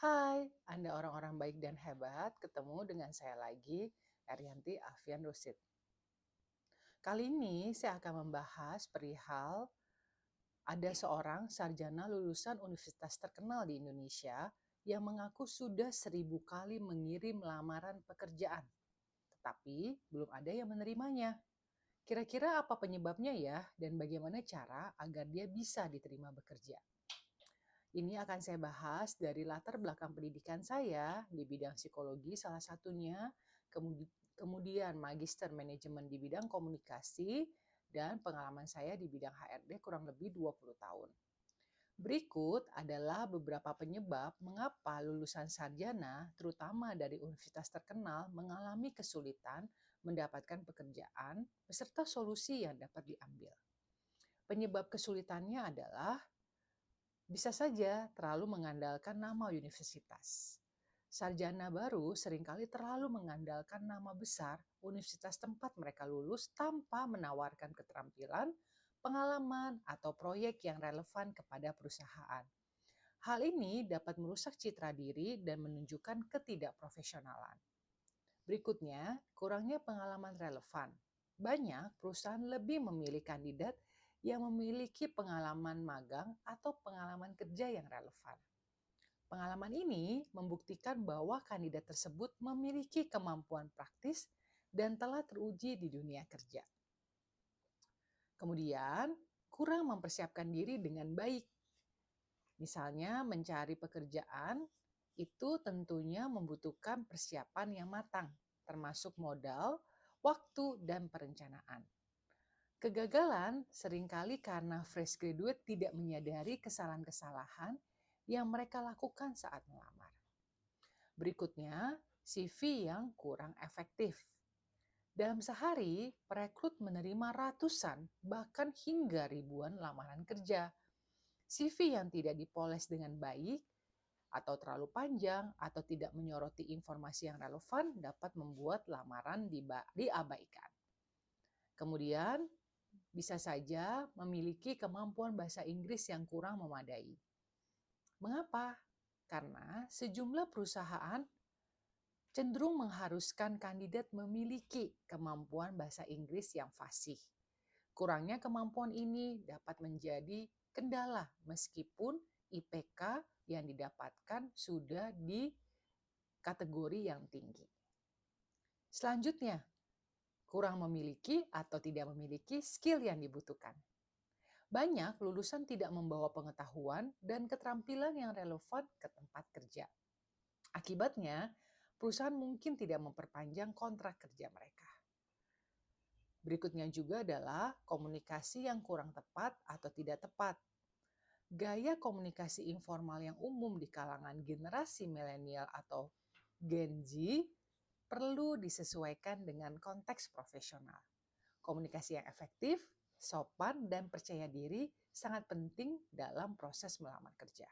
Hai, Anda orang-orang baik dan hebat, ketemu dengan saya lagi, Erianti Alfian Rusid. Kali ini saya akan membahas perihal ada seorang sarjana lulusan universitas terkenal di Indonesia yang mengaku sudah 1.000 kali mengirim lamaran pekerjaan, tetapi belum ada yang menerimanya. Kira-kira apa penyebabnya ya, dan bagaimana cara agar dia bisa diterima bekerja? Ini akan saya bahas dari latar belakang pendidikan saya di bidang psikologi salah satunya, kemudian magister manajemen di bidang komunikasi, dan pengalaman saya di bidang HRD kurang lebih 20 tahun. Berikut adalah beberapa penyebab mengapa lulusan sarjana, terutama dari universitas terkenal, mengalami kesulitan mendapatkan pekerjaan beserta solusi yang dapat diambil. Penyebab kesulitannya adalah bisa saja terlalu mengandalkan nama universitas. Sarjana baru seringkali terlalu mengandalkan nama besar universitas tempat mereka lulus tanpa menawarkan keterampilan, pengalaman, atau proyek yang relevan kepada perusahaan. Hal ini dapat merusak citra diri dan menunjukkan ketidakprofesionalan. Berikutnya, kurangnya pengalaman relevan. Banyak perusahaan lebih memilih kandidat yang memiliki pengalaman magang atau pengalaman kerja yang relevan. Pengalaman ini membuktikan bahwa kandidat tersebut memiliki kemampuan praktis dan telah teruji di dunia kerja. Kemudian, kurang mempersiapkan diri dengan baik. Misalnya, mencari pekerjaan itu tentunya membutuhkan persiapan yang matang, termasuk modal, waktu, dan perencanaan. Kegagalan seringkali karena fresh graduate tidak menyadari kesalahan-kesalahan yang mereka lakukan saat melamar. Berikutnya, CV yang kurang efektif. Dalam sehari, perekrut menerima ratusan, bahkan hingga ribuan lamaran kerja. CV yang tidak dipoles dengan baik, atau terlalu panjang, atau tidak menyoroti informasi yang relevan dapat membuat lamaran diabaikan. Kemudian, bisa saja memiliki kemampuan bahasa Inggris yang kurang memadai. Mengapa? Karena sejumlah perusahaan cenderung mengharuskan kandidat memiliki kemampuan bahasa Inggris yang fasih. Kurangnya kemampuan ini dapat menjadi kendala meskipun IPK yang didapatkan sudah di kategori yang tinggi. Selanjutnya, kurang memiliki atau tidak memiliki skill yang dibutuhkan. Banyak lulusan tidak membawa pengetahuan dan keterampilan yang relevan ke tempat kerja. Akibatnya, perusahaan mungkin tidak memperpanjang kontrak kerja mereka. Berikutnya juga adalah komunikasi yang kurang tepat atau tidak tepat. Gaya komunikasi informal yang umum di kalangan generasi milenial atau Gen Z perlu disesuaikan dengan konteks profesional. Komunikasi yang efektif, sopan, dan percaya diri sangat penting dalam proses melamar kerja.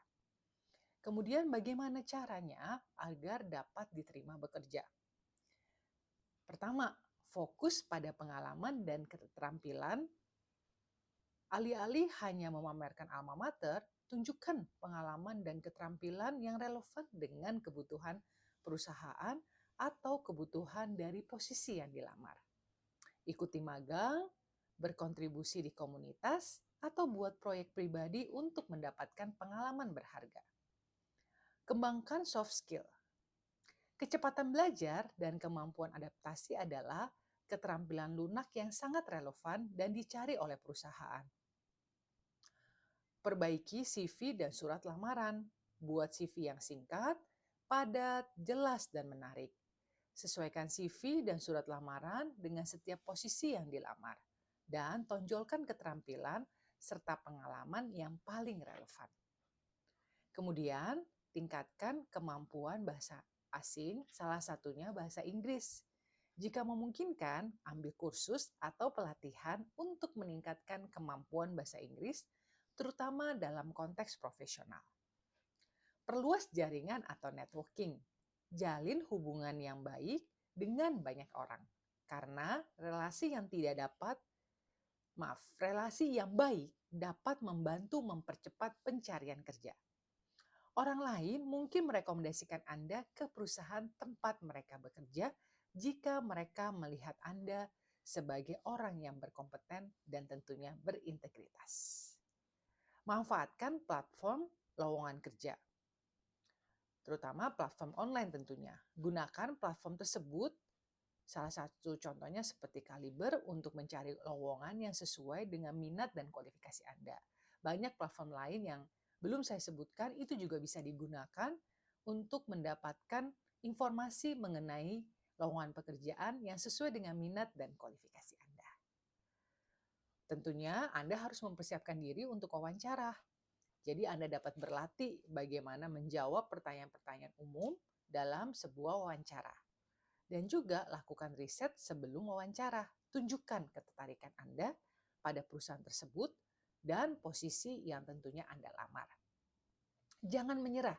Kemudian bagaimana caranya agar dapat diterima bekerja? Pertama, fokus pada pengalaman dan keterampilan. Alih-alih hanya memamerkan alma mater, tunjukkan pengalaman dan keterampilan yang relevan dengan kebutuhan perusahaan atau kebutuhan dari posisi yang dilamar. Ikuti magang, berkontribusi di komunitas, atau buat proyek pribadi untuk mendapatkan pengalaman berharga. Kembangkan soft skill. Kecepatan belajar dan kemampuan adaptasi adalah keterampilan lunak yang sangat relevan dan dicari oleh perusahaan. Perbaiki CV dan surat lamaran. Buat CV yang singkat, padat, jelas, dan menarik. Sesuaikan CV dan surat lamaran dengan setiap posisi yang dilamar. Dan tonjolkan keterampilan serta pengalaman yang paling relevan. Kemudian, tingkatkan kemampuan bahasa asing, salah satunya bahasa Inggris. Jika memungkinkan, ambil kursus atau pelatihan untuk meningkatkan kemampuan bahasa Inggris, terutama dalam konteks profesional. Perluas jaringan atau networking. Jalin hubungan yang baik dengan banyak orang. Karena relasi yang baik dapat membantu mempercepat pencarian kerja. Orang lain mungkin merekomendasikan Anda ke perusahaan tempat mereka bekerja jika mereka melihat Anda sebagai orang yang berkompeten dan tentunya berintegritas. Manfaatkan platform lowongan kerja, terutama platform online tentunya. Gunakan platform tersebut, salah satu contohnya seperti Kaliber, untuk mencari lowongan yang sesuai dengan minat dan kualifikasi Anda. Banyak platform lain yang belum saya sebutkan itu juga bisa digunakan untuk mendapatkan informasi mengenai lowongan pekerjaan yang sesuai dengan minat dan kualifikasi Anda. Tentunya Anda harus mempersiapkan diri untuk wawancara. Jadi Anda dapat berlatih bagaimana menjawab pertanyaan-pertanyaan umum dalam sebuah wawancara. Dan juga lakukan riset sebelum wawancara. Tunjukkan ketertarikan Anda pada perusahaan tersebut dan posisi yang tentunya Anda lamar. Jangan menyerah.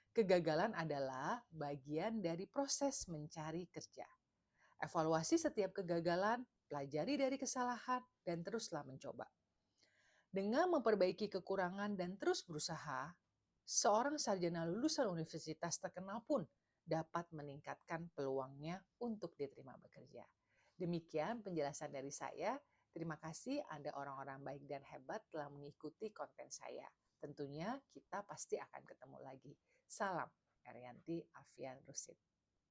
Kegagalan adalah bagian dari proses mencari kerja. Evaluasi setiap kegagalan, pelajari dari kesalahan, dan teruslah mencoba. Dengan memperbaiki kekurangan dan terus berusaha, seorang sarjana lulusan universitas terkenal pun dapat meningkatkan peluangnya untuk diterima bekerja. Demikian penjelasan dari saya. Terima kasih Anda orang-orang baik dan hebat telah mengikuti konten saya. Tentunya kita pasti akan ketemu lagi. Salam, Erianti Alfian Rusid.